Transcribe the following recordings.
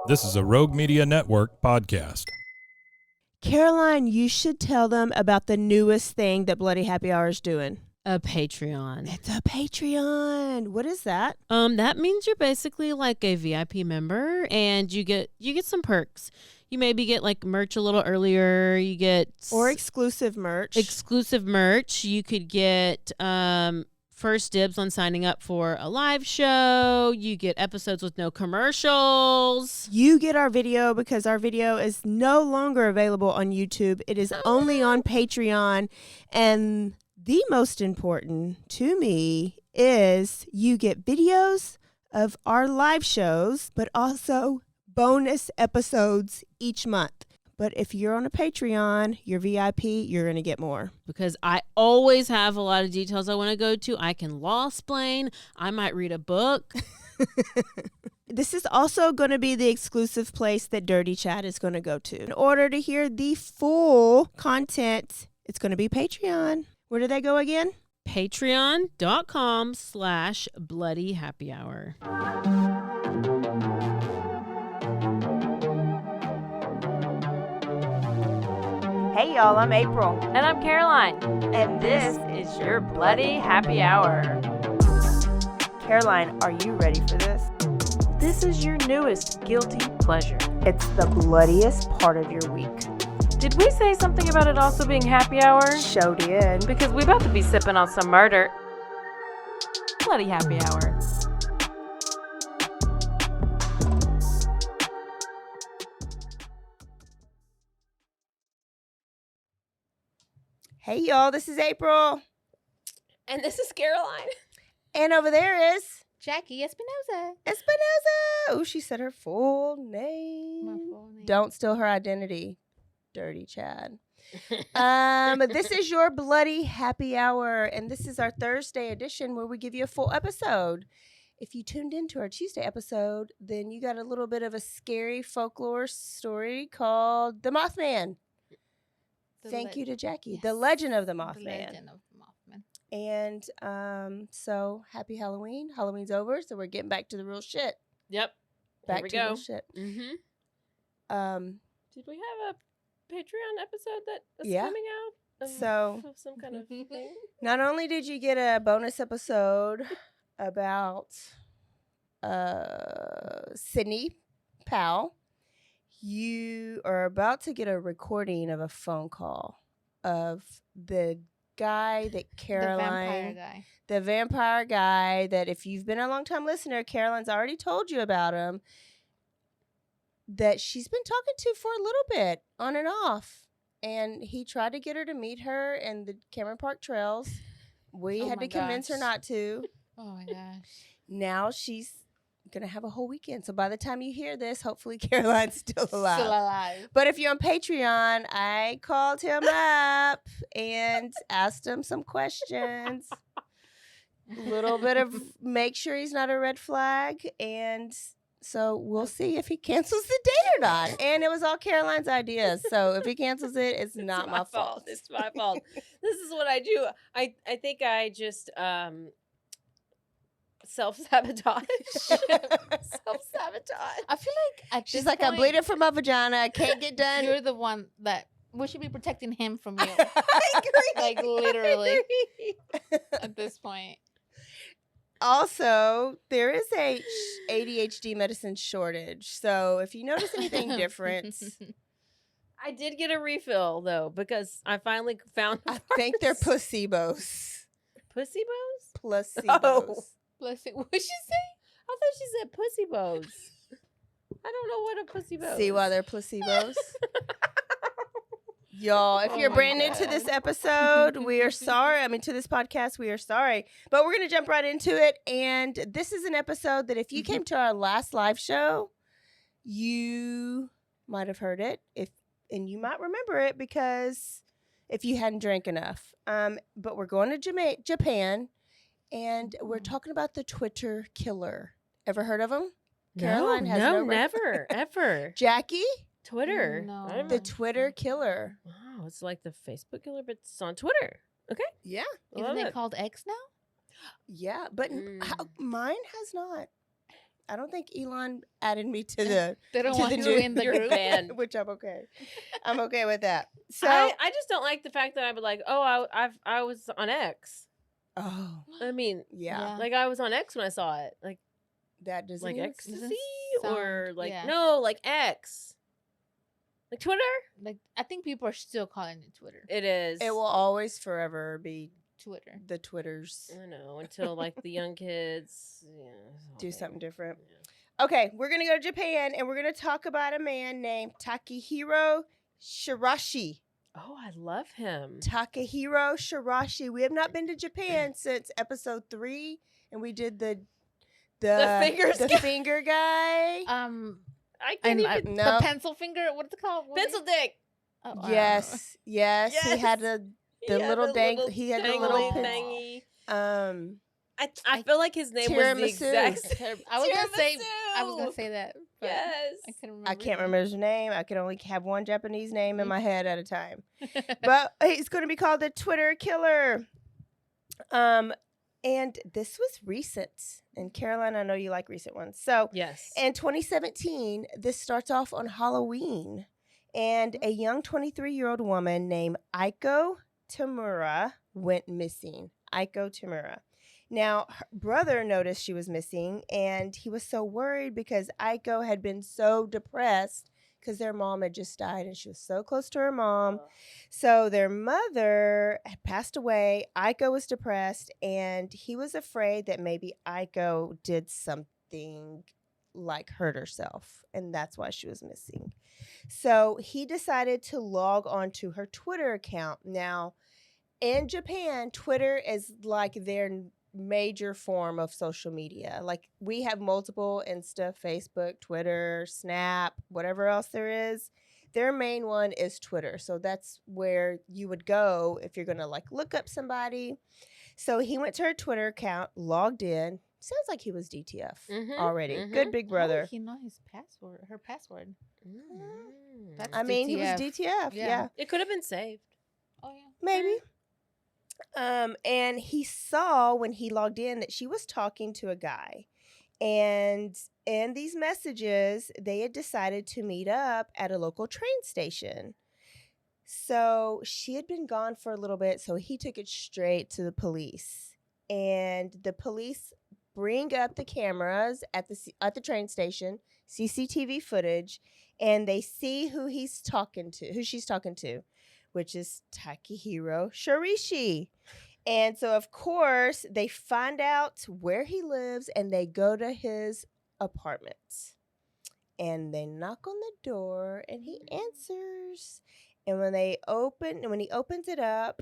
This is a Rogue Media Network podcast. Caroline, you should tell them about the newest thing that Bloody Happy Hour is doing. A Patreon. It's a Patreon. What is that? That means you're basically like a VIP member, and you get some perks. You maybe get like merch a little earlier. You get Or exclusive merch. Exclusive merch. You could get first dibs on signing up for a live show. You get episodes with no commercials. You get our video because our video is no longer available on YouTube. It is only on Patreon. And the most important to me is you get videos of our live shows, but also bonus episodes each month. But if you're on a Patreon, you're VIP, you're going to get more. Because I always have a lot of details I want to go to. I can law-splain. I might read a book. This is also going to be the exclusive place that Dirty Chat is going to go to. In order to hear the full content, it's going to be Patreon. Where do they go again? Patreon.com/BloodyHappyHour. Hey y'all, I'm April. And I'm Caroline. And this is your Bloody Happy Hour. Caroline, are you ready for this? This is your newest guilty pleasure. It's the bloodiest part of your week. Did we say something about it also being happy hour? Show did. Because we about to be sipping on some murder. Bloody happy hour. Hey y'all, this is April. And this is Caroline. And over there is Jackie Espinoza. Espinoza. Oh, she said her full name. My full name. Don't steal her identity, dirty Chad. This is your Bloody Happy Hour, and this is our Thursday edition where we give you a full episode. If you tuned into our Tuesday episode, then you got a little bit of a scary folklore story called The Mothman. Thank you to Jackie. Yes. The Legend of the The Mothman. Legend of the Mothman. And so happy Halloween. Halloween's over, so we're getting back to the real shit. Yep. Back Here we to go. real shit. Mm-hmm. Did we have a Patreon episode that is Yeah. coming out? So Of some kind of thing? not only did you get a bonus episode about Sydney Powell, you are about to get a recording of a phone call of the guy that Caroline, The vampire guy. that if you've been a long time listener, Caroline's already told you about him, that she's been talking to for a little bit on and off. And he tried to get her to meet her in the Cameron Park trails. We Oh had my to convince her gosh. not to. Oh my gosh. Now she's going to have a whole weekend. So by the time you hear this, hopefully Caroline's still alive. Still alive. But if you're on Patreon, I called him up and asked him some questions. A little bit of make sure he's not a red flag. And so we'll see if he cancels the date or not. And it was all Caroline's idea. So if he cancels it, it's not my fault. It's my fault. This is what I do. I think I just self-sabotage. Self-sabotage. I feel like at She's this like, point, I'm bleeding from my vagina. I can't get done. You're the one that we should be protecting him from you. I agree. Like, literally. At this point, Also, there is a ADHD medicine shortage. So if you notice anything different, I did get a refill though because I finally found. I think they're placebos. pussy bows. Placebos. Oh. bless it. What she say? I thought she said pussy bows. I don't know what a pussy bow. See why they're placebos? Y'all, if Oh you're my brand new to God. this episode, we are sorry. I mean, to this podcast, we are sorry. But we're going to jump right into it. And this is an episode that if you came to our last live show, you might have heard it. And you might remember it because if you hadn't drank enough. But we're going to Japan, and we're talking about the Twitter killer. Ever heard of him? Caroline has no never, ever. Jackie? Twitter. No. I don't The know. Twitter killer. Wow, it's like the Facebook killer, but it's on Twitter. Okay, Yeah. love Isn't it it. called X now? Yeah. But Mm. mine has not. I don't think Elon added me to the They don't to want the you new- in the You're group. banned. which I'm okay. I'm okay with that. So I just don't like the fact that I would like, oh, I was on X. oh I mean, yeah, like I was on X when I saw it, like that doesn't like even- ecstasy sound- or like yeah. no, like X, like Twitter. Like I think people are still calling it Twitter. It is. It will always forever be Twitter. the Twitters. I know until like the young kids Do something different. Yeah. Okay, we're gonna go to Japan and we're gonna talk about a man named Takehiro Shirashi. Oh, I love him. Takehiro Shirashi. We have not been to Japan since episode 3, and we did the fingers the guy. finger guy. I can't even. No. The pencil finger. What's it called? What is Pencil it? dick. Oh, I don't know. Yes. He had the little dang. he had the little dangly pin- thingy. um I feel like his name was the Tiramisu. exact. I was gonna say. I was Tiramisu. gonna say that. But Yes. I couldn't remember. I can't remember his name. I could only have one Japanese name in Mhm. my head at a time. But he's going to be called the Twitter Killer. And this was recent. And Caroline, I know you like recent ones. So Yes. in 2017, this starts off on Halloween. And a young 23-year-old woman named Aiko Tamura went missing. Aiko Tamura. Now, her brother noticed she was missing, and he was so worried because Aiko had been so depressed because their mom had just died, and she was so close to her mom. So their mother had passed away. Aiko was depressed, and he was afraid that maybe Aiko did something like hurt herself, and that's why she was missing. So he decided to log on to her Twitter account. Now, in Japan, Twitter is like their major form of social media. Like we have multiple: Insta, Facebook, Twitter, Snap, whatever else there is. Their main one is Twitter. So that's where you would go if you're going to like look up somebody. So he went to her Twitter account, logged in. Sounds like he was DTF Mhm, already. mhm. Good big brother. How did he know his password? Her password. Mm. That's I mean, he was DTF. DTF. Yeah. Yeah. It could have been saved. Oh yeah. Maybe. And he saw when he logged in that she was talking to a guy. And in these messages, they had decided to meet up at a local train station. So she had been gone for a little bit, so he took it straight to the police. And the police bring up the cameras at the train station, CCTV footage, and they see who she's talking to, which is Takehiro Shirishi. And so, of course, they find out where he lives and they go to his apartment. And they knock on the door and he answers. And when he opens it up,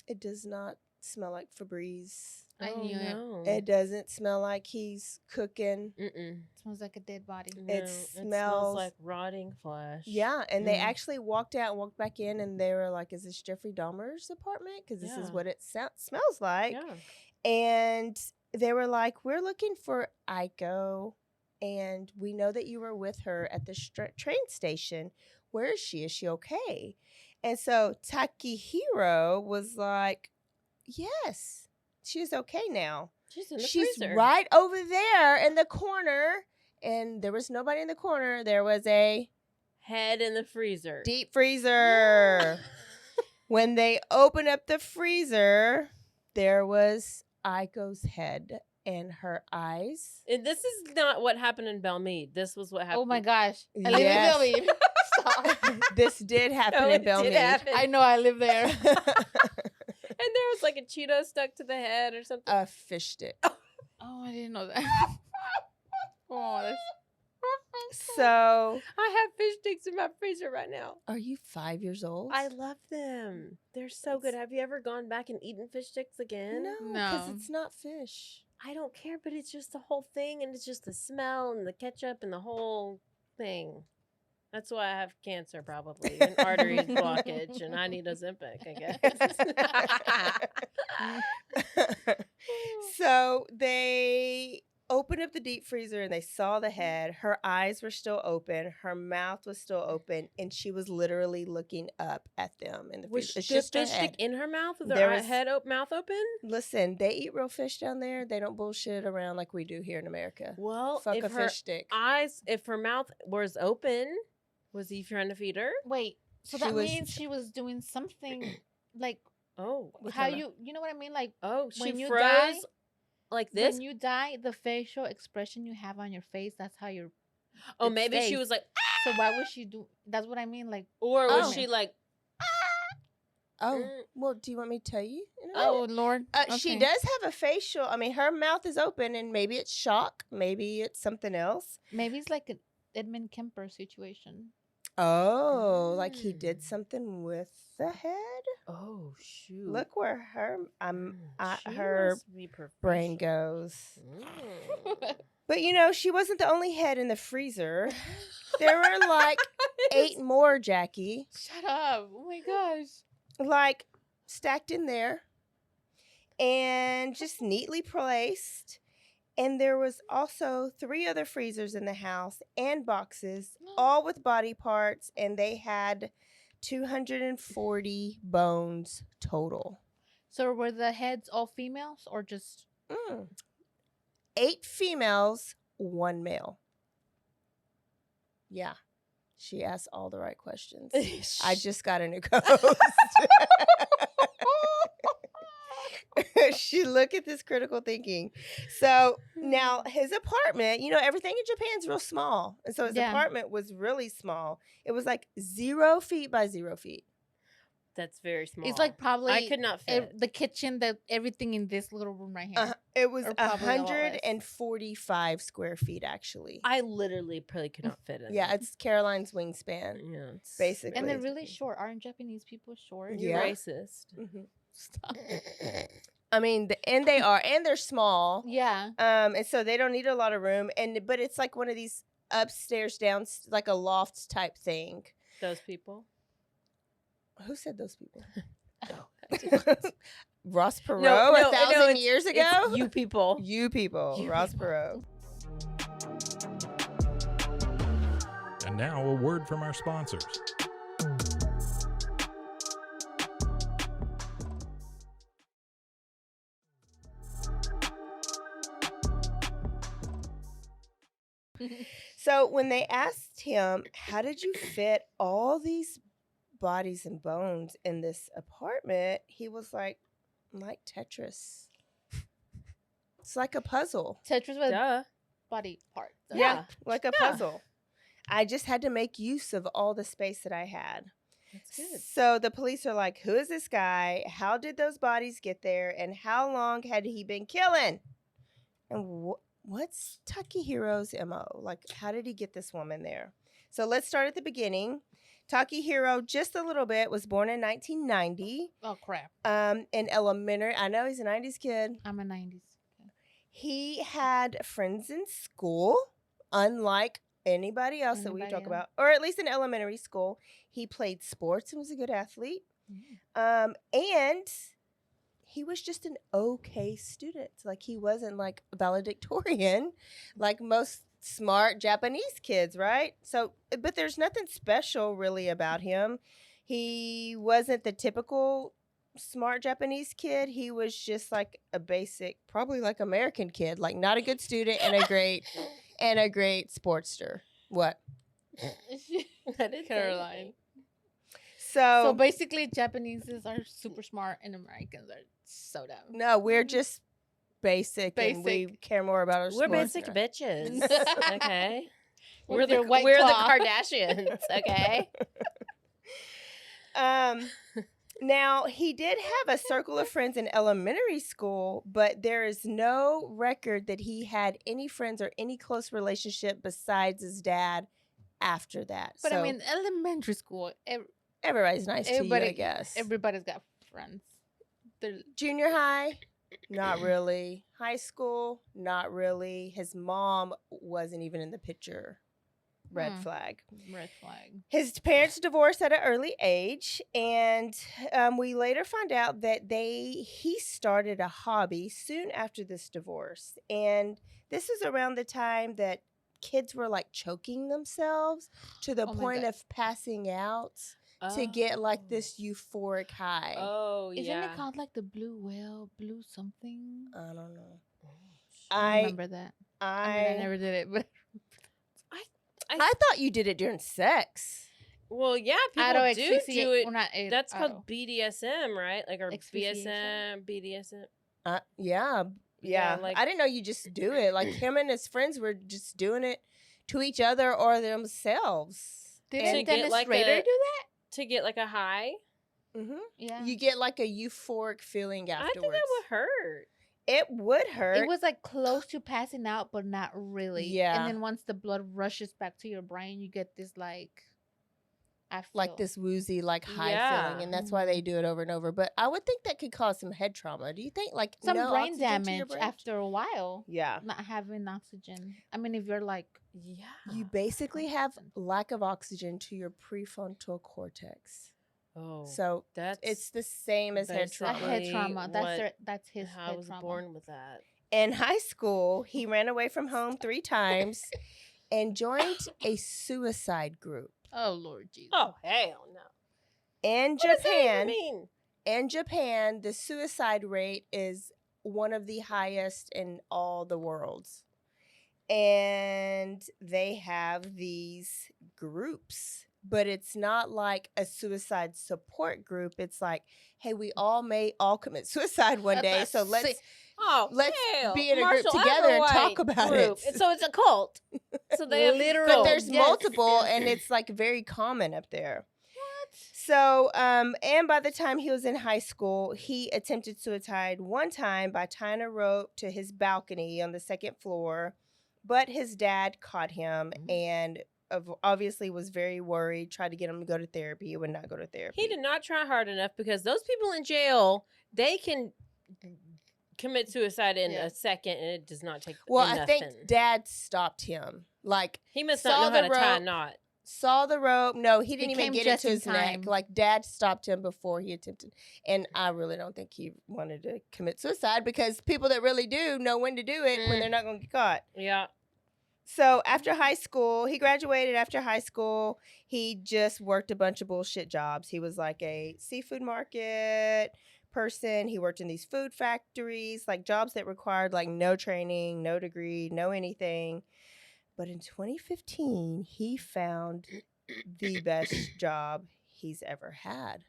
it does not smell like Febreze. I knew it. It doesn't smell like he's cooking. Mm-mm. Smells like a dead body. No, it smells- smells like rotting flesh. Yeah, and they Mm. actually walked out and walked back in, and they were like, "Is this Jeffrey Dahmer's apartment? Because this is Yeah. what it smells like." Yeah. And they were like, "We're looking for Aiko, and we know that you were with her at the train station. Where is she? Is she okay?" And so Takehiro was like, "Yes, she's okay now. She's in the She's freezer. right over there in the corner." And there was nobody in the corner. There was a Head in the freezer. deep freezer. When they opened up the freezer, there was Aiko's head and her eyes. And this is not what happened in Belmead. This was what happened. Oh my gosh. I live Yes. in Belmead. Stop. This did happen No, in it did Belmead. happen. I know I live there. And there was like a Cheeto stuck to the head or something. A fish stick. Oh, I didn't know that. Oh, that's So, I have fish sticks in my freezer right now. are you 5 years old? I love them. They're so good. Have you ever gone back and eaten fish sticks again? No, because No. it's not fish. I don't care, but it's just the whole thing, and it's just the smell and the ketchup and the whole thing. That's why I have cancer, probably, and artery blockage, and I need Ozempic, I guess. So they opened up the deep freezer and they saw the head. Her eyes were still open. Her mouth was still open. And she was literally looking up at them in the Was freezer. It's the just her fish stick head. in her mouth with There her was- mouth open? Listen, they eat real fish down there. They don't bullshit around like we do here in America. Well, Fuck if a her fish stick. if her mouth was open, was he trying to feed her? Wait, so She that was- means she was doing something like Oh, With how her mouth. you know what I mean? Like oh, she when you froze die- like this. when you die, the facial expression you have on your face, that's how you're. Oh, it maybe she stays. was like, So why would she do? That's what I mean. Like, or was Oh. she like, Oh, Mm. well, do you want me to tell you? in a oh minute? Lord, She Okay. does have a facial. I mean, her mouth is open, and maybe it's shock. Maybe it's something else. Maybe it's like an Edmund Kemper situation. Oh, like he did Mm. something with the head. oh shoot, Look where her She her must be brain professional. goes. Mm. But she wasn't the only head in the freezer. There were like 8 more, Jackie, Shut up! Oh my gosh. like stacked in there, and just neatly placed. And there was also 3 other freezers in the house and boxes, all with body parts, and they had 240 bones total. So were the heads all females or just? 8 females, 1 male. Yeah. She asked all the right questions. I just got a new co-host. She look at this critical thinking. So now his apartment, everything in Japan's real small. And so his Yeah. apartment was really small. It was like 0 feet by 0 feet. That's very small. It's like probably I could not fit. the kitchen, everything in this little room right here. It was Or probably a lot less. 145 square feet, actually. I literally probably could not fit in. Yeah, it. it's Caroline's wingspan. yeah, it's basically. And they're crazy. really short. Aren't Japanese people short? You're Yeah. racist. Mhm. Stop. I mean, and they are, and they're small. Yeah. And so they don't need a lot of room. But it's like one of these upstairs, down, like a loft type thing. Those people. Who said those people? just- Ross Perot No, 1,000 it's- years it's ago? you people. You people, You Ross people. Perot. And now a word from our sponsors. So when they asked him, how did you fit all these bodies and bones in this apartment? He was like Tetris. It's like a puzzle. Tetris with Duh. body parts. Yeah. Like a Yeah. puzzle. I just had to make use of all the space that I had. That's good. So the police are like, who is this guy? How did those bodies get there? And how long had he been killing? And what's Takehiro's MO? Like, how did he get this woman there? So let's start at the beginning. Takehiro, just a little bit, was born in 1990 Oh crap! in elementary. I know he's a 90s kid. I'm a '90s. Okay. He had friends in school, unlike anybody else that we Anybody talk else. about, or at least in elementary school. He played sports and was a good athlete. And he was just an okay student. Like, he wasn't like valedictorian like most smart Japanese kids, right? So, but there's nothing special really about him. He wasn't the typical smart Japanese kid. He was just like a basic, probably like American kid, like not a good student and a great sportster. What? I didn't say Caroline. anything. So basically, Japanese are super smart and Americans are so dumb. No, we're just basic, and we Basic. care more about our We're sports. basic bitches. Okay. With We're their the white we're the claw. Kardashians. Okay. Now, he did have a circle of friends in elementary school, but there is no record that he had any friends or any close relationship besides his dad after that. But so I mean, elementary school, everybody's nice to you, I everybody- guess. everybody's got friends. They're, Junior high, not really. High school, not really. His mom wasn't even in the picture. Red flag. Red flag. His parents divorced at an early age, and we later found out that he started a hobby soon after this divorce. And this is around the time that kids were like choking themselves to the Oh my point God. of passing out to get like this euphoric high. Oh, Isn't yeah. it called like the blue whale, blue something? I don't know. I remember that. I mean, I I never did it, but thought you did it during sex. Well, yeah, people auto do asphyxiate. do it. Well, not That's called auto. BDSM, right? Like, or Asphyxiation? BDSM. Yeah. Yeah, like- I didn't know you just do it. Like him and his friends were just doing it to each other or themselves. Didn't get Dennis like Rader a- do that? To get like a high. Mm-hmm. Yeah. You get like a euphoric feeling I afterwards. think that would hurt. It would hurt. It was like close to passing out, but not really. Yeah. And then once the blood rushes back to your brain, you get this like, I feel. like this woozy, like high Yeah. feeling, and that's why they do it over and over. But I would think that could cause some head trauma. Do you think, like some no brain oxygen to your damage brain? after a while. Yeah, Not having oxygen. I mean, if you're like, Yeah. you basically have something. lack of oxygen to your prefrontal cortex. Oh, So that's it's the same as head basically- a trauma. head trauma. what- That's his how I head was trauma. born with that. In high school, he ran away from home 3 times and joined a suicide group. Oh Lord Jesus. Oh hell no! In What does that even Japan, mean? in Japan, the suicide rate is one of the highest in all the worlds. And they have these groups, but it's not like a suicide support group. It's like, hey, we may all commit suicide one day, That's so let's sick. Oh, let's hell, be in a group Marshall together and talk Applewhite about group. it. So it's a cult. So they have Literal. But cults. there's Yes. multiple, and it's like very common up there. So, and by the time he was in high school, he attempted suicide one time by tying a rope to his balcony on the 2nd floor, but his dad caught him and obviously was very worried, tried to get him to go to therapy. He would not go to therapy. He did not try hard enough because those people in jail, they can commit suicide in Yeah. a second, and it does not take. Well, nothing. I think dad stopped him. Like, he must saw not know how the to tie a rope. knot. saw the rope. No, he didn't even came get it just to in his neck. time. Like, dad stopped him before he attempted. And I really don't think he wanted to commit suicide, because people that really do know when to do it when they're not going to get caught. Yeah. So after high school, he graduated. After high school, he just worked a bunch of bullshit jobs. He was like a seafood market person. He worked in these food factories, like jobs that required like no training, no degree, no anything. But in 2015, he found the best job he's ever had.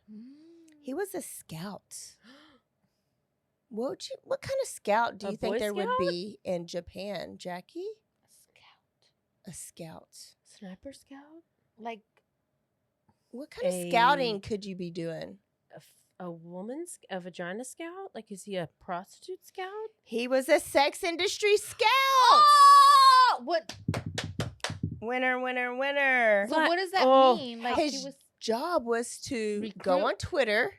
He was a scout. What kind of scout do A you think Boy there would Scout? be in Japan, Jackie? Scout. A scout. Sniper scout. Like, What kind of A- scouting could you be doing? A vagina scout? Like, is he a prostitute scout? He was a sex industry scout. oh, what? Winner, winner, winner. So what does that Oh, mean? Like, his he was. job was to go Recruit? on Twitter,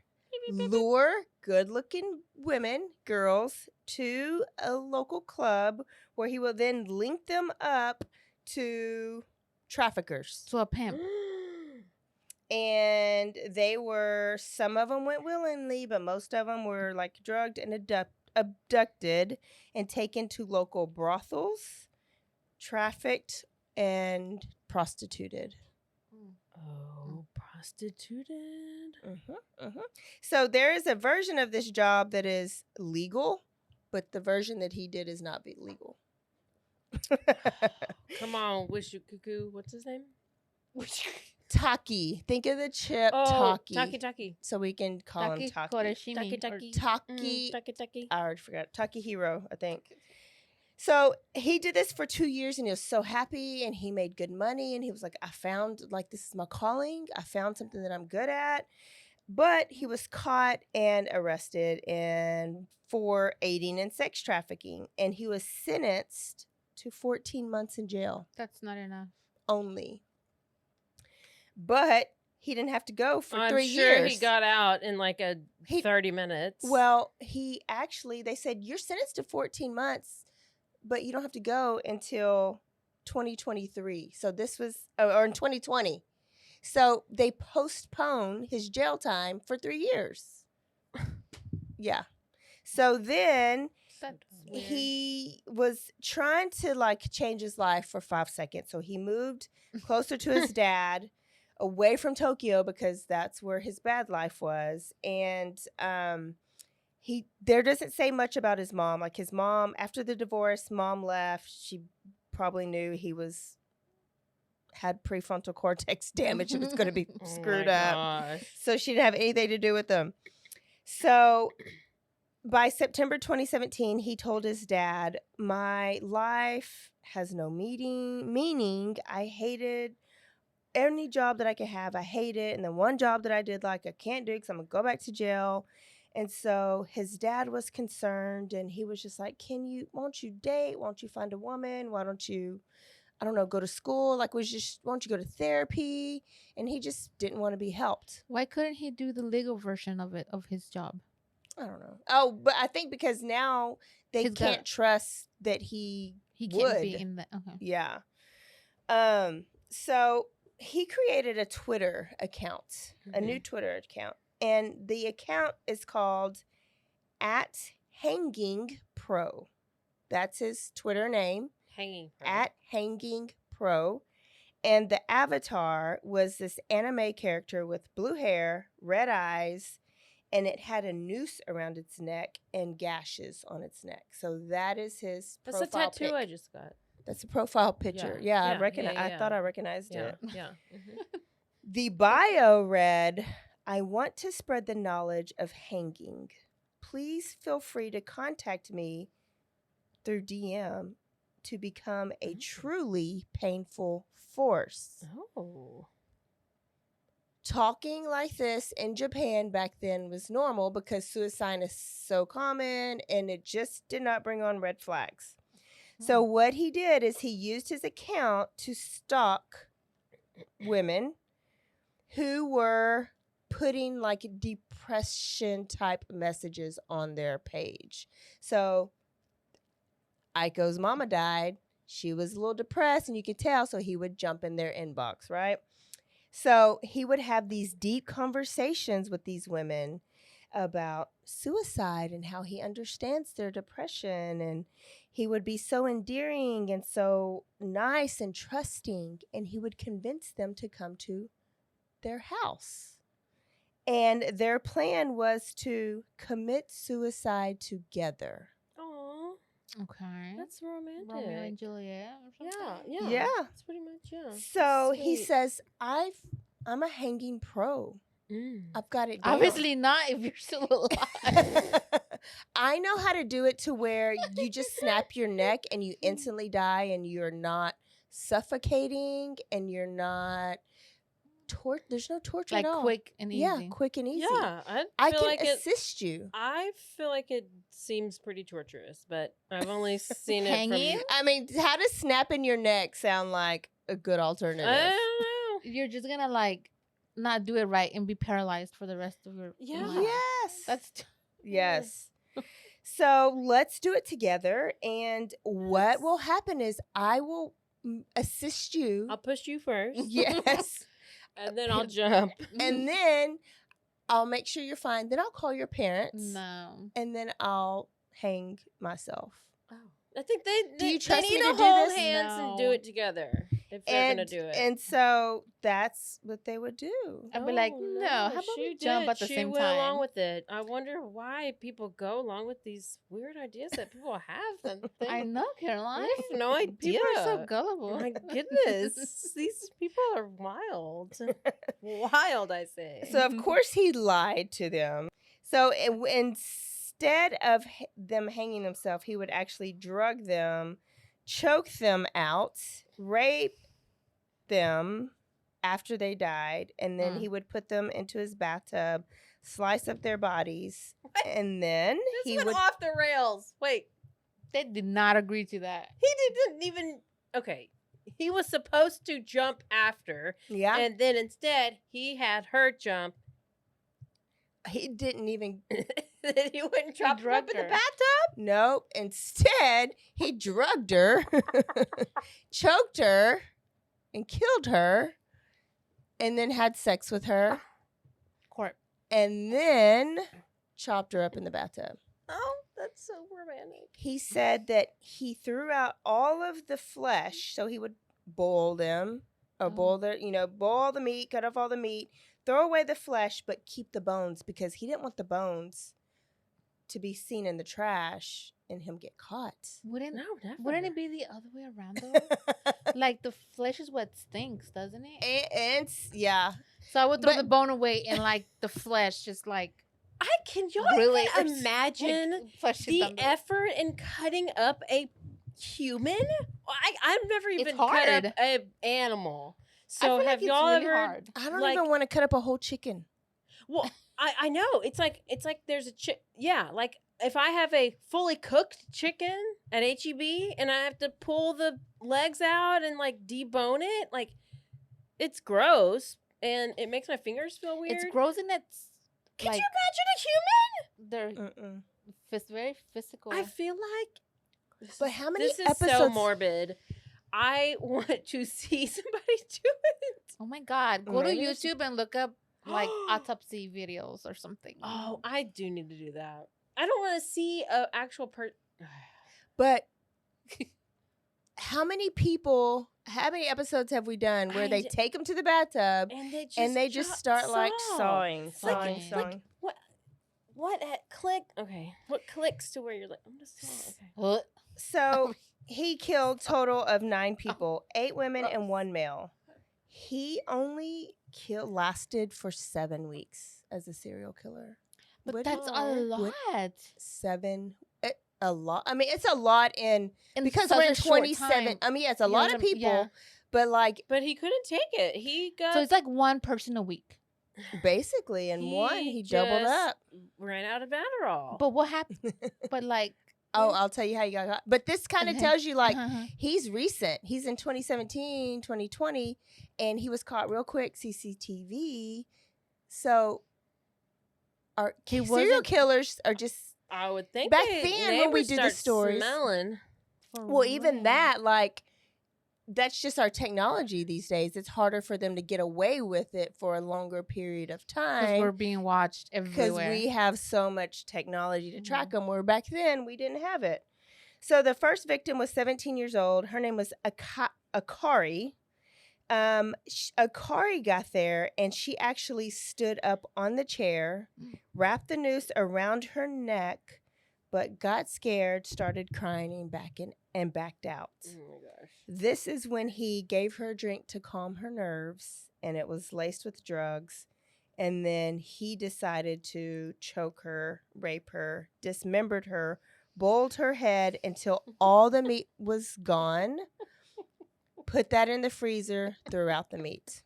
lure good-looking women, girls, to a local club where he would then link them up to traffickers. So a pimp. And some of them went willingly, but most of them were like drugged and abducted and taken to local brothels, trafficked, and prostituted. Oh, prostituted. So there is a version of this job that is legal, but the version that he did is not legal. Come on, wish you cuckoo. What's his name? Taki. Think of the chip Oh, Taki. Taki. So we can call him Taki. Koreshimi. Taki. Taki. Taki. I already forgot. Takehiro, I think. So he did this for 2 years, and he was so happy, and he made good money, and he was like, I found, like, this is my calling. I found something that I'm good at. But he was caught and arrested for aiding in sex trafficking, and he was sentenced to 14 months in jail That's not enough. only. But he didn't have to go for I'm 3 sure years. he got out in like a He- 30 minutes. Well, they said, you're sentenced to 14 months, but you don't have to go until 2023. So this was, or in 2020. So they postponed his jail time for 3 years. Yeah. So then he was trying to like change his life for 5 seconds. So he moved closer to his dad, away from Tokyo because that's where his bad life was. And there doesn't say much about his mom. Like his mom, after the divorce, mom left. She probably knew he had prefrontal cortex damage. It was going to be screwed up. Gosh. So she didn't have anything to do with them. So by September 2017, he told his dad, my life has no meaning. I hated any job that I could have. I hate it. And then one job that I did, like, I can't do it because I'm going to go back to jail. And so his dad was concerned, and he was just like, won't you date? Won't you find a woman? Why don't you, I don't know, go to school? Like, why don't you go to therapy? And he just didn't want to be helped. Why couldn't he do the legal version of his job? I don't know. Oh, but I think because now they can't trust that he can't be in the, okay. Yeah. So he created a Twitter account, a new Twitter account. And the account is called @HangingPro. That's his Twitter name. @HangingPro. And the avatar was this anime character with blue hair, red eyes, and it had a noose around its neck and gashes on its neck. So that is his profile That's a tattoo pic. I just got. That's a profile picture. Yeah, I thought I recognized it. Yeah. The bio read, I want to spread the knowledge of hanging. Please feel free to contact me through DM to become a truly painful force. Oh. Talking like this in Japan back then was normal because suicide is so common and it just did not bring on red flags. So what he did is he used his account to stalk women who were putting like depression type messages on their page. So Aiko's mama died. She was a little depressed and you could tell, so he would jump in their inbox, right? So he would have these deep conversations with these women about suicide and how he understands their depression, and he would be so endearing and so nice and trusting, and he would convince them to come to their house. And their plan was to commit suicide together. Oh, Okay. that's romantic. Romeo and Juliet or something? Yeah. That's pretty much, yeah. So he Sweet. says, I'm a hanging pro. I've got it down. Obviously not if you're still alive. I know how to do it to where you just snap your neck and you instantly die, and you're not suffocating and you're not there's no torture Like at all. quick and easy. Yeah, quick and easy. Yeah, I feel can like assist you. I feel like it seems pretty torturous, but I've only seen it Hanging? from. I mean, how does snapping your neck sound like a good alternative? I don't know. You're just gonna like not do it right and be paralyzed for the rest of your Yeah. life. Yes. That's Yes. So let's do it together. And what will happen is I will assist you. I'll push you first. Yes. And then I'll jump. And then I'll make sure you're fine. Then I'll call your parents. no. And then I'll hang myself. Oh. I think they you trust need me to to do hold this? hands and do No. it together if they're gonna do it. And so that's what they would do. I'd be like, no, how about we jump at the she same went time? along with it. I wonder why people go along with these weird ideas that people have. That they, I know, Caroline. I have no idea. People are so gullible. My goodness, these people are wild. Wild, I say. So of course he lied to them. So instead of them hanging themselves, he would actually drug them, choke them out, rape them after they died, and then he would put them into his bathtub, slice up their bodies, and then This he went would off the rails. Wait, They did not agree to that. he didn't even. Okay, he was supposed to jump after, yeah. and then instead he had her jump. he didn't even. Then he went and dropped her up in the her. bathtub. Nope. Instead, he drugged her, choked her, and killed her, and then had sex with her, Court. and then chopped her up in the bathtub. Oh, that's so romantic. He said that he threw out all of the flesh, so he would boil them, or boil the meat, cut off all the meat, throw away the flesh, but keep the bones because he didn't want the bones to be seen in the trash and him get caught. Wouldn't Wouldn't it be the other way around though? Like the flesh is what stinks, doesn't it? and yeah. So I would throw But- the bone away and like the flesh just like Can y'all really even imagine flesh the effort in cutting up a human? I've never even cut hard. up an animal. I So feel have like y'all it's really ever? hard. I don't Like- even want to cut up a whole chicken. Well, I know it's like there's a like if I have a fully cooked chicken at HEB and I have to pull the legs out and like debone it, like it's gross and it makes my fingers feel weird. It's gross and it's Could like you imagine a human? they're very physical. I feel like But how many this is so episodes? morbid. I want to see somebody do it. Oh my god. Go to Maybe that's- YouTube and look up like autopsy videos or something. Oh, I do need to do that. I don't want to see an actual But how many episodes have we done where they take them to the bathtub and they just start like sawing, It's like- sawing, like, sawing? what at click? Okay, what clicks to where you're like, I'm just okay. What? So he killed total of 9 people, 8 women and 1 male. He only lasted for 7 weeks as a serial killer. But Would- that's a would- lot. 7, a lot. I mean, it's a lot because such we're in a short 27. time. I mean, yeah, it's a lot of people, Yeah. but like But he couldn't take it. He got So it's like one person a week. basically in one, he doubled just up. ran out of Adderall. But what happened? But like, Oh, I'll tell you how you got caught. But this kind of Mhm. tells you like uh-huh. he's recent. He's in 2017, 2020, and he was caught real quick, CCTV. So He serial wasn't- killers are just I would think Back they- then, when we neighbors did the start stories- smelling. For well, even real. that, like that's just our technology these days. It's harder for them to get away with it for a longer period of because we're time being watched because everywhere. we have so much technology to track Mm-hmm. them, where back then we didn't have it. So the first victim was 17 years old. Her name was Akari. Akari got there and she actually stood up on the chair, wrapped the noose around her neck, but got scared, started crying and backed out. Oh my gosh. This is when he gave her a drink to calm her nerves, and it was laced with drugs. And then he decided to choke her, rape her, dismembered her, boiled her head until all the meat was gone, put that in the freezer, threw out the meat.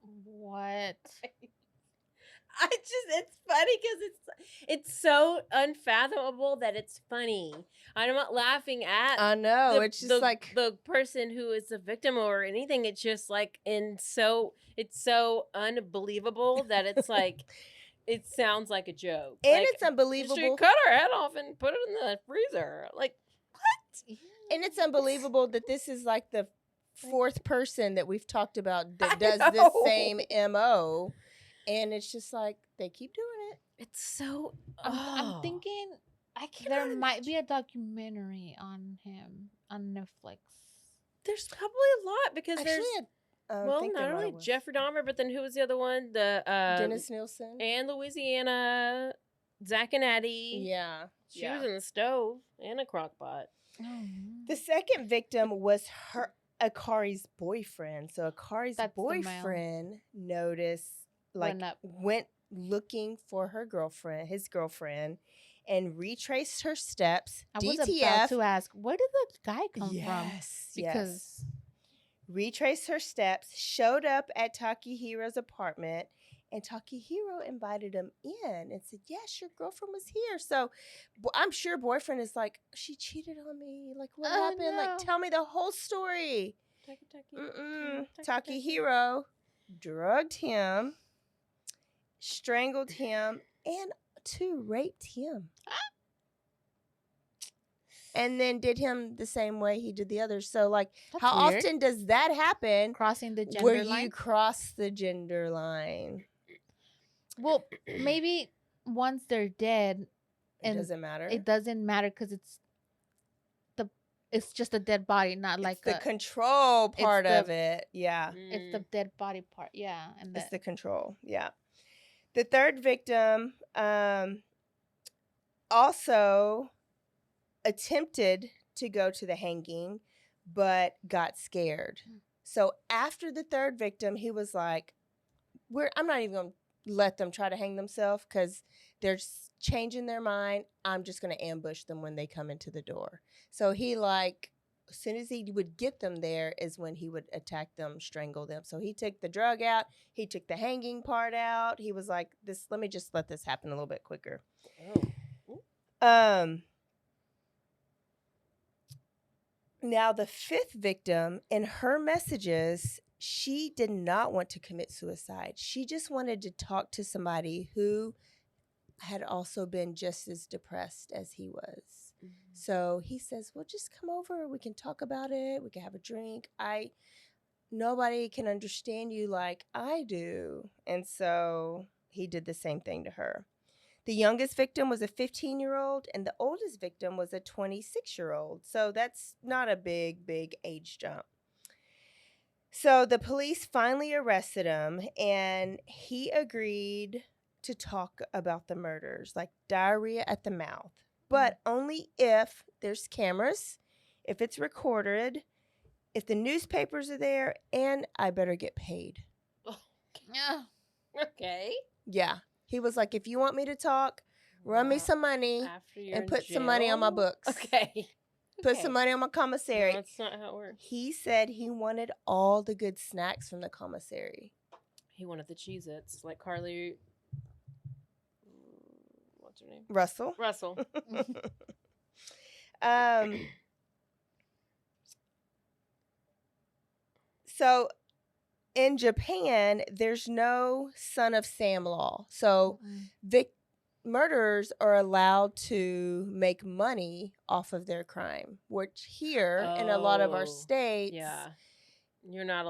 What? It's funny because it's so unfathomable that it's funny. I'm not laughing at I know. It's just like the person who is the victim or anything. It's just like it's so unbelievable that it's like it sounds like a joke. and Like, it's unbelievable. She cut her head off and put it in the freezer. Like what? And it's unbelievable that this is like the 4th person that we've talked about that I does know. this same MO. And it's just like they keep doing it. It's so. I'm thinking I can't. there might be a documentary on him on Netflix. There's probably a lot because Actually, there's I think not there only might was. Jeffrey Dahmer, but then who was the other one? The Dennis Nielsen. and Louisiana, Zach and Addie. Yeah. She was in the stove and a crock pot. The second victim was Akari's boyfriend. So Akari's That's the male. boyfriend noticed, went looking for his girlfriend, and retraced her steps. I was DTF. about to ask, where did the guy come from? Yes, Because retraced her steps, showed up at Takihiro's apartment, and Takihiro invited him in and said, yes, your girlfriend was here. So I'm sure boyfriend is like, she cheated on me. Like, what happened? no. Like, tell me the whole story. Taki. Mm-mm. Takihiro drugged him, strangled him, and 2 raped him. And then did him the same way he did the others. So, like, That's how weird. often does that happen Crossing the where gender line? you cross the gender line? Well, maybe once they're dead, It and doesn't matter. it doesn't matter because it's just a dead body, not It's like the control part the- of it. Yeah. it's the dead body part. Yeah, and It's the control. Yeah. The third victim also attempted to go to the hanging, but got scared. So after the third victim, he was like, I'm not even going to let them try to hang themselves because they're changing their mind. I'm just going to ambush them when they come into the door. So he like, as soon as he would get them there is when he would attack them, strangle them. So he took the drug out. He took the hanging part out. He was like, let me just let this happen a little bit quicker. Now, the 5th victim, in her messages, she did not want to commit suicide. She just wanted to talk to somebody who had also been just as depressed as he was. So he says, well, just come over. We can talk about it. We can have a drink. Nobody can understand you like I do. And so he did the same thing to her. The youngest victim was a 15-year-old, and the oldest victim was a 26-year-old. So that's not a big age jump. So the police finally arrested him, and he agreed to talk about the murders, like diarrhea at the mouth, but only if there's cameras, if it's recorded, if the newspapers are there, and I better get paid. Yeah. Okay. Yeah. He was like, if you want me to talk, run me some money and put some money on my books. Okay. Put some money on my commissary. No, that's not how it works. He said he wanted all the good snacks from the commissary. He wanted the Cheez-Its, like Carly. What's her name? Russell. So in Japan, there's no son of Sam law. So murderers are allowed to make money off of their crime, which here in a lot of our states, you're not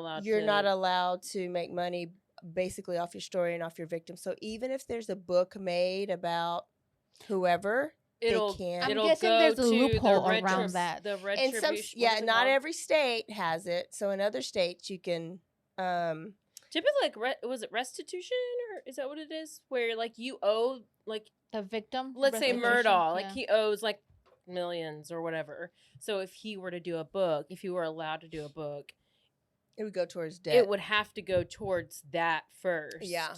allowed to make money basically off your story and off your victim. So even if there's a book made about whoever, it'll I'm guessing there's a loophole around that. The retribution. Not every state has it. So in other states you can typically, like, was it restitution, or is that what it is? Where like you owe like the victim. Let's say Murdaugh, like he owes like millions or whatever. So if he were to do a book, if you were allowed to do a book, it would go towards debt. It would have to go towards that first. Yeah,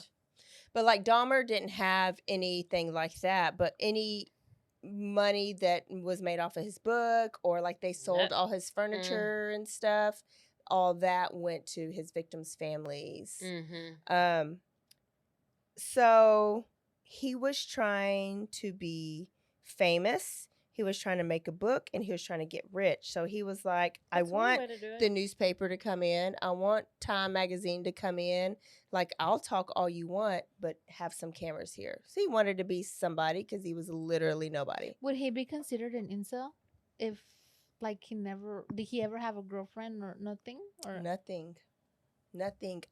but like Dahmer didn't have anything like that. But any money that was made off of his book, or like they sold all his furniture and stuff, all that went to his victims' families. So he was trying to be famous. He was trying to make a book, and he was trying to get rich. So he was like, I want the newspaper to come in. I want Time magazine to come in. Like, I'll talk all you want, but have some cameras here. So he wanted to be somebody because he was literally nobody. Would he be considered an incel if, like, did he ever have a girlfriend or nothing? Or Nothing.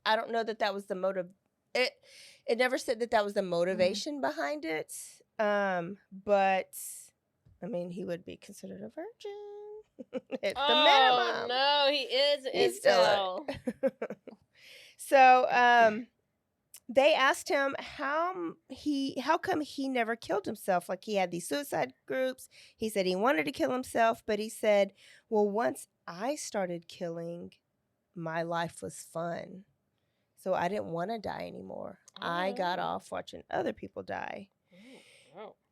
I don't know that was the motive. It never said that was the motivation behind it. But I mean, he would be considered a virgin. It's the minimum. No, he is. He's still. So they asked him how come he never killed himself. Like, he had these suicide groups. He said he wanted to kill himself, but he said, well, once I started killing, my life was fun. So I didn't want to die anymore. I got off watching other people die.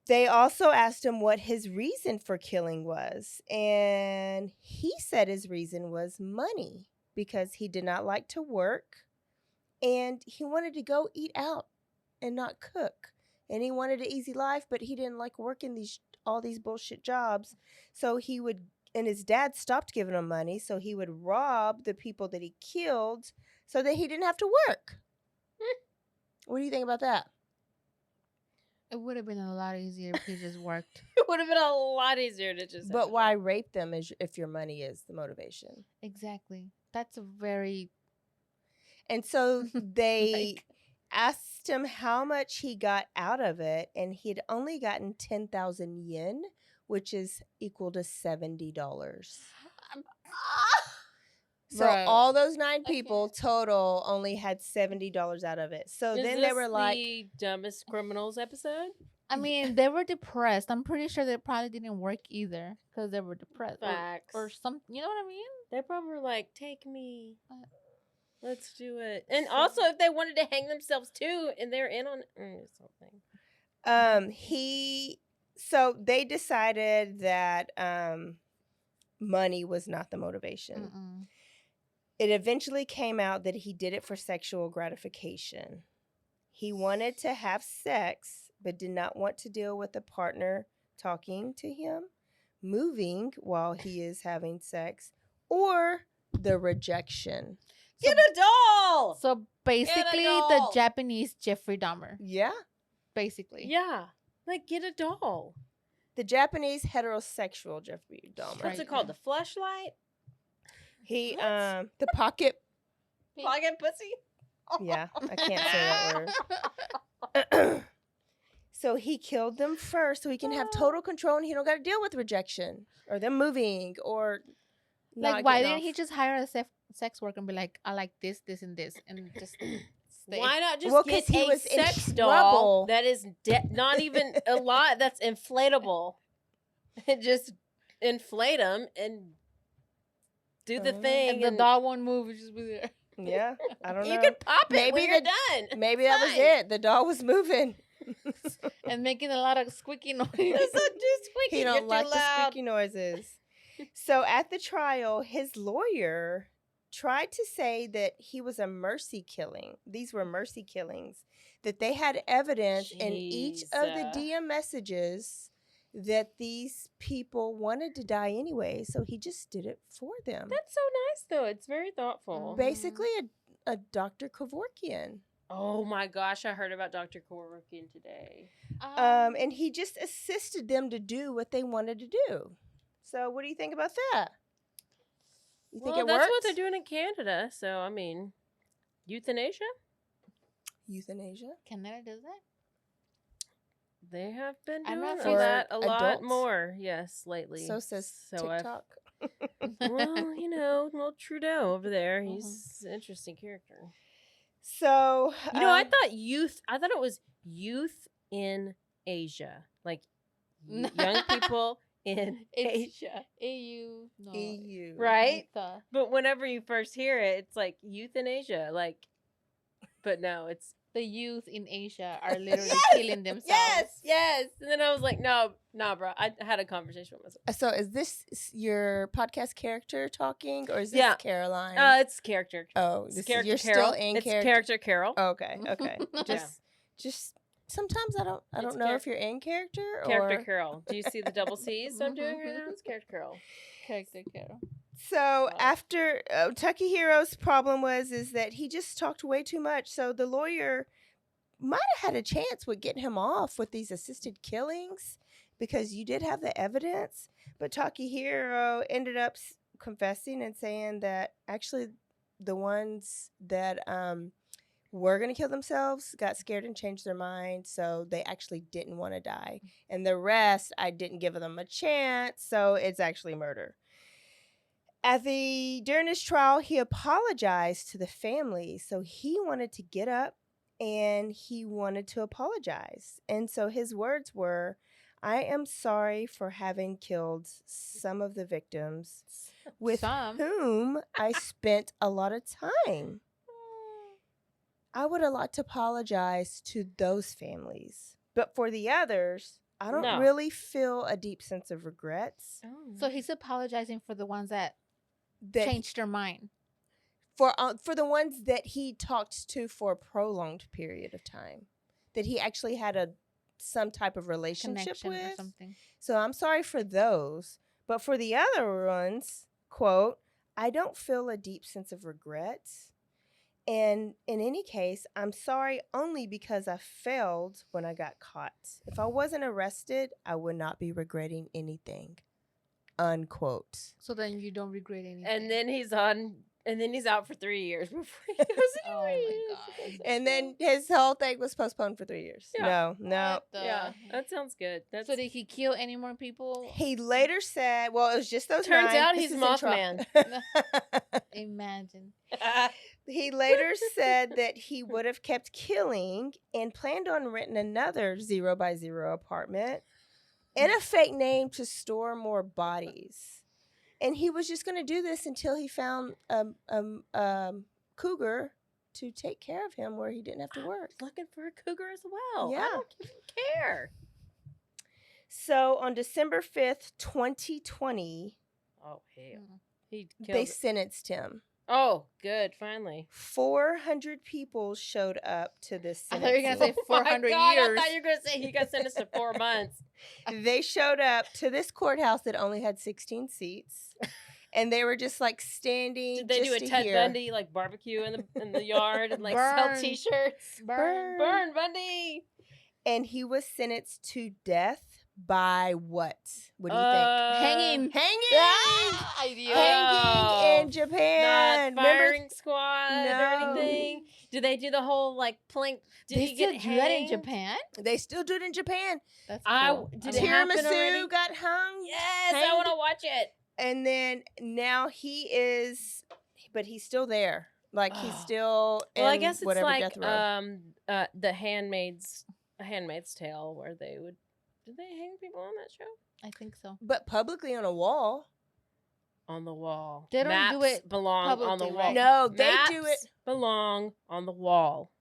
They also asked him what his reason for killing was. And he said his reason was money, because he did not like to work. And he wanted to go eat out and not cook. And he wanted an easy life, but he didn't like working all these bullshit jobs. So and his dad stopped giving him money. So he would rob the people that he killed so that he didn't have to work. What do you think about that? It would have been a lot easier if he just worked. It would have been a lot easier to just. have But a why job. rape them if your money is the motivation? Exactly. That's a very And so they Like- asked him how much he got out of it, and he'd only gotten 10,000 yen, which is equal to $70. So Bruh, all those 9 I people total only had $70 out of it. So Is then this they were like, the dumbest criminals episode? I mean, they were depressed. I'm pretty sure they probably didn't work either because they were depressed. Facts. Or some, you know what I mean? They probably were like, "Take me, Uh, let's do it." And also, if they wanted to hang themselves too, and they're in on something. so they decided that money was not the motivation. Mm-mm. It eventually came out that he did it for sexual gratification. He wanted to have sex, but did not want to deal with a partner talking to him, moving while he is having sex, or the rejection. Get a doll. So basically, the doll. Japanese Jeffrey Dahmer. Yeah. Basically. Yeah, like get a doll. The Japanese heterosexual Jeffrey Dahmer. What's it called? The fleshlight? He What? the pocket. Pocket pussy? Yeah, I can't say that word. So he killed them first, so he can have total control, and he don't got to deal with rejection or them moving or Like, why didn't he just hire a sex worker and be like, I like this, this, and this, and just stay? Why not just Well, get 'cause he a was in sex trouble. doll that is not even a lot, that's inflatable? And just inflate them and do the thing. And the doll won't move, it just be there. Yeah, I don't know. You can pop it Maybe when you're the- done. Maybe that was Fine. it. The doll was moving. And making a lot of squeaky noise. It's not too squeaky. He You're don't too like the loud. squeaky noises. So at the trial, his lawyer tried to say that he was a mercy killing. These were mercy killings. That they had evidence in each of the Jesus. DM messages that these people wanted to die anyway. So he just did it for them. That's so nice, though. It's very thoughtful. Basically a Dr. Kevorkian. Oh my gosh, I heard about Dr. Kevorkian today. And he just assisted them to do what they wanted to do. So what do you think about that? You think Well, it that's works? what they're doing in Canada. So, I mean, euthanasia? Euthanasia? Canada does that? They have been I'm doing not For that a lot adults? more, yes, lately. So says So I've- TikTok. well, you know, little Trudeau over there, Mhm. he's an interesting character. So You know, I thought it was youth in Asia, like young people in It's Asia. AU. No. EU. Right? Utah. But whenever you first hear it, it's like euthanasia, like. But no, it's The youth in Asia are literally killing themselves. yes. And then I was like, no, nah, bro. I had a conversation with myself. So is this your podcast character talking, or is this Yeah. Caroline? It's character. oh, It's this is, character you're Carol. still in It's character. character Carol. Okay, okay. Yeah. Just sometimes I don't It's know if you're in character or Character Carol. Do you see the double C's I'm doing right now? It's character Carol. Character Carol. So after Takehiro's problem is that he just talked way too much. So the lawyer might have had a chance with getting him off with these assisted killings because you did have the evidence. But Takehiro ended up confessing and saying that actually the ones that were going to kill themselves got scared and changed their mind. So they actually didn't want to die. And the rest, I didn't give them a chance. So it's actually murder. During his trial, he apologized to the family. So he wanted to get up and he wanted to apologize. And so his words were, I am sorry for having killed some of the victims with Some. whom I spent a lot of time. I would like to apologize to those families. But for the others, I don't No. really feel a deep sense of regrets. So he's apologizing for the ones that That changed their mind. for the ones that he talked to for a prolonged period of time, that he actually had some type of relationship Connection or with. something. So I'm sorry for those. But for the other ones, quote, I don't feel a deep sense of regret. And in any case, I'm sorry only because I failed when I got caught. If I wasn't arrested, I would not be regretting anything. Unquote. So then you don't regret anything. And then he's out for 3 years before he goes Oh anywhere. my God. And then his whole thing was postponed for 3 years. Yeah. No. What the Yeah, heck? that sounds good. That's So did he kill any more people? He later said, well, it was just those Turns 9. out This he's is in trial. Mothman. Imagine. He later said that he would have kept killing and planned on renting another 0x0 apartment and a fake name to store more bodies. And he was just going to do this until he found cougar to take care of him where he didn't have to work. Looking for a cougar as well. Yeah. I don't even care. So on December 5th, 2020, Oh hell, Mm. he they killed. sentenced him. Oh, good. Finally. 400 people showed up to this I thought you were gonna say sentencing. 400 Oh my God, years. I thought you were gonna say he got sentenced to 4 months. They showed up to this courthouse that only had 16 seats. And they were just like standing. Did they do a just to Ted hear. Bundy like barbecue in the yard and like sell Burn. T-shirts? Burn. Burn Bundy. And he was sentenced to death by what? What do you Hanging. think? Hanging! Ah, idiot. Hanging in Not Japan. firing squad or No. anything. Do they do the whole like plank? Did They he get still do that in hanged? Japan? They still do it in Japan. That's I cool. did I it mean, happen already? Tiramisu got hung. Yes, I hanged. want to watch it. And then now he is, but he's still there. Like he's still in Well, I guess it's whatever like death row. the Handmaid's Tale, where they would. Did they hang people on that show? I think so. But publicly on a wall. On the wall. They don't do Maps it belong on the publicly, wall. right? No, they do it Maps belong on the wall.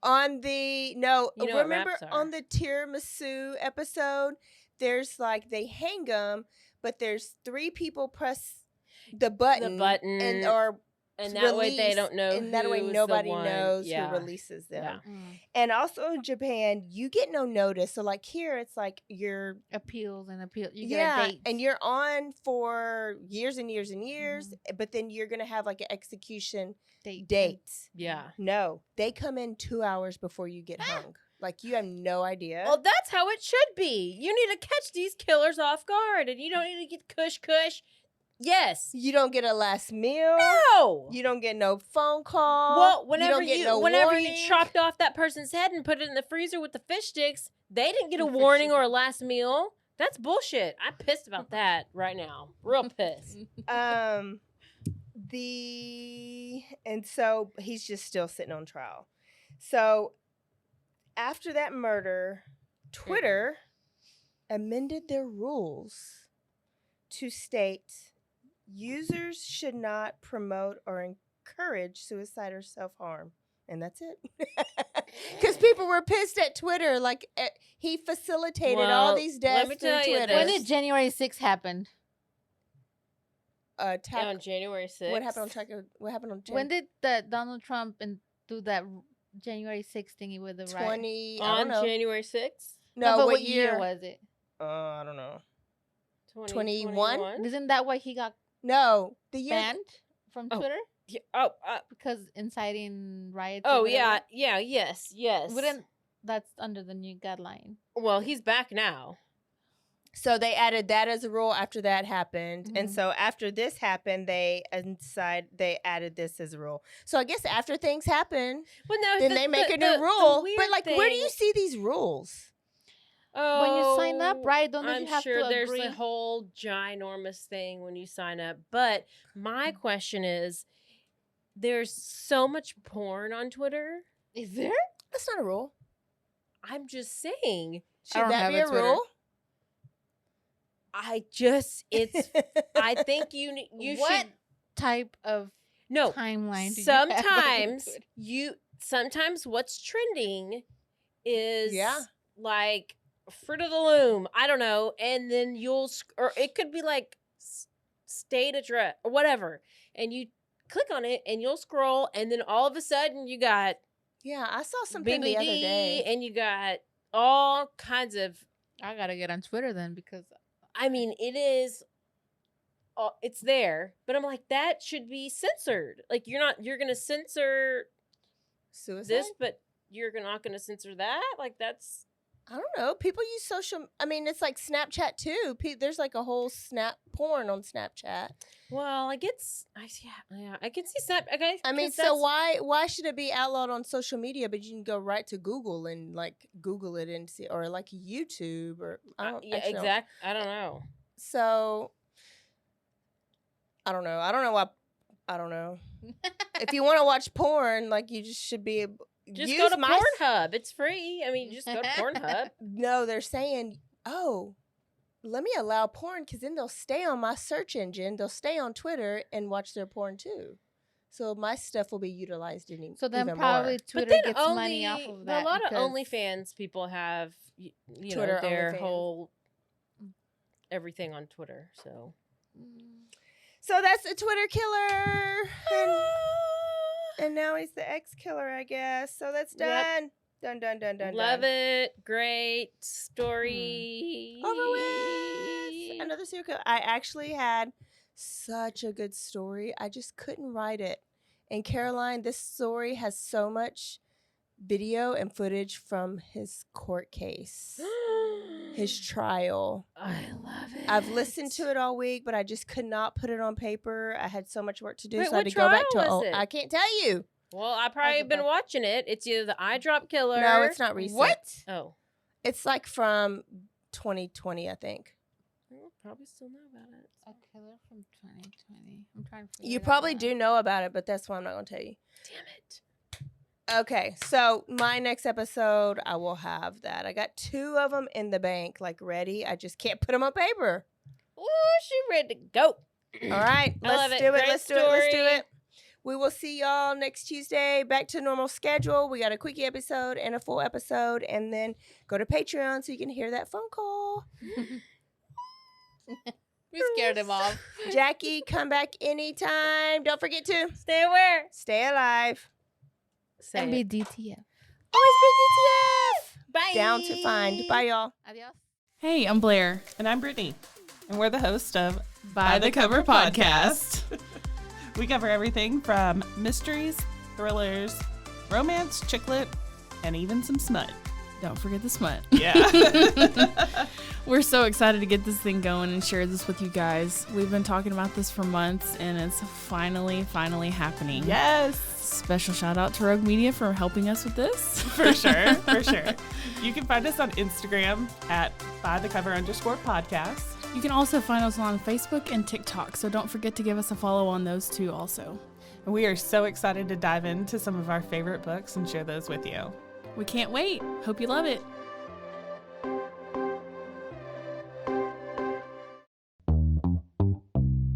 on the no. You know what remember maps are. on the tiramisu episode, there's like they hang them, but there's 3 people press the button, button, and or And that way they release, don't know. and that way who's the nobody one. knows Yeah. who releases them. Yeah. And also in Japan, you get no notice. So like here, it's like you're Appeals and appeal. You get yeah, a date. and you're on for years and years and years, but then you're gonna have like an execution date. date. Yeah. No, they come in 2 hours before you get hung. Like you have no idea. Well, that's how it should be. You need to catch these killers off guard, and you don't need to get cush. Yes. You don't get a last meal. No. You don't get no phone call. Well, you whenever don't get you no whenever warning. you chopped off that person's head and put it in the freezer with the fish sticks, they didn't get a The fish warning or a sticks. last meal. That's bullshit. I'm pissed about that right now. Real pissed. And so he's just still sitting on trial. So after that murder, Twitter amended their rules to state users should not promote or encourage suicide or self-harm. And that's it. Because people were pissed at Twitter. Like, he facilitated all Well, these let deaths me through tell you Twitter. When this. did January 6th happen? On January 6th. What happened on Jan- When did the Donald Trump do that January 6th thingy with the riot? 20? I On don't know. January 6th? No, but what what year was it? I don't know. 2021? Isn't that why he got No, the year. banned from Oh. Twitter? Yeah, Because inciting riots. or oh whatever? yeah, yes. Wouldn't that's under the new guideline? Well, he's back now. So they added that as a rule after that happened, and Mhm. so after this happened, they added this as a rule. So I guess after things happen, Well, no, then they make a new rule. But like, where do you see these rules? Oh, When you sign up, right? Don't I'm you have sure to there's agree? a whole ginormous thing when you sign up. But my question is, there's so much porn on Twitter. Is there? That's not a rule. I'm just saying. Should don't that have be a a Twitter. rule? It's. I think you What should type of no. timeline do you have on Sometimes Twitter? sometimes what's trending is Yeah. like Fruit of the Loom. I don't know, and then or it could be like state address or whatever, and you click on it and you'll scroll, and then all of a sudden you got Yeah, I saw something the other BBD, day. and you got all kinds of. I gotta get on Twitter then because I mean, it is it's there, but I'm like, that should be censored. Like, you're gonna censor Suicide? this, but you're not gonna censor that. Like, that's I don't know. People use social. I mean, it's like Snapchat too. There's like a whole snap porn on Snapchat. well, I can see Snap. Okay, I mean, 'cause so that's- why should it be outlawed on social media, but you can go right to Google and like Google it and see, or like YouTube or I don't. yeah, actually don't- exact. I don't know. So I don't know. I don't know why. I don't know. If you want to watch porn, like you just should be able. Just use go to my Pornhub. It's free. I mean, just go to Pornhub. No, they're saying, oh, let me allow porn because then they'll stay on my search engine. They'll stay on Twitter and watch their porn too. So my stuff will be utilized So then even probably more. Twitter But then gets money off of that. a lot of because- OnlyFans people have, you Twitter know, their OnlyFans. whole everything on Twitter. So So that's a Twitter killer. And now he's the ex killer, I guess. So that's done. Yep. Done. love it. Great story. Over with. Another serial killer. I actually had such a good story. I just couldn't write it. And Caroline, this story has so much video and footage from his court case, his trial. I love it. I've listened to it all week, but I just could not put it on paper. I had so much work to do, Wait, so I had what to go back to trial was it? I can't tell you. Well, I probably have been back. watching it. It's either the eye drop killer. No, it's not recent. What? Oh, It's like from 2020, I think. we'll probably still know about it. A killer from 2020. I'm trying to figure You it out probably now. do know about it, but that's why I'm not going to tell you. Damn it. Okay, so my next episode, I will have that. I got 2 of them in the bank, like ready. I just can't put them on paper. Ooh, she ready to go. All right, I love let's it. do it. Great Let's do it. Let's do story. it. We will see y'all next Tuesday. Back to normal schedule. We got a quickie episode and a full episode, and then go to Patreon so you can hear that phone call. We scared him off. Jackie, come back anytime. Don't forget to Stay aware. stay alive. Say And it. be DTF. Always be DTF. Bye. Down to find. Bye, y'all. Adios. Hey, I'm Blair. And I'm Brittany. And we're the hosts of By the Cover Podcast. We cover everything from mysteries, thrillers, romance, chick lit, and even some smut. Don't forget the smut. Yeah. We're so excited to get this thing going and share this with you guys. We've been talking about this for months, and it's finally happening. Yes. Special shout out to Rogue Media for helping us with this. For sure. For sure. You can find us on Instagram at bythecover_podcast. You can also find us on Facebook and TikTok, so don't forget to give us a follow on those two also. And we are so excited to dive into some of our favorite books and share those with you. We can't wait. Hope you love it.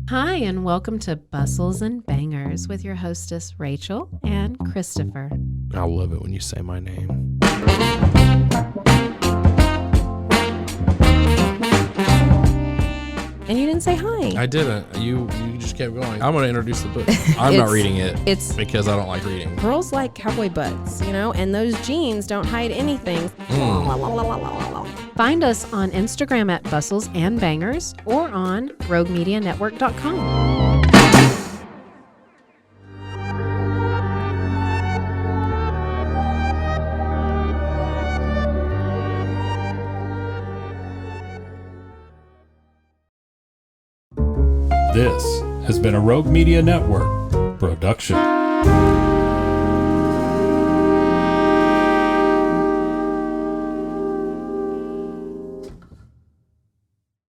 Hi, and welcome to Bustles and Bangers with your hostess, Rachel and Christopher. I love it when you say my name. And you didn't say hi. I didn't. You just kept going. I'm going to introduce the book. I'm not It's- reading it It's because I don't like reading. girls like cowboy butts, you know, and those jeans don't hide anything. Find us on Instagram at Bustles and Bangers or on RogueMediaNetwork.com. This has been a Rogue Media Network production.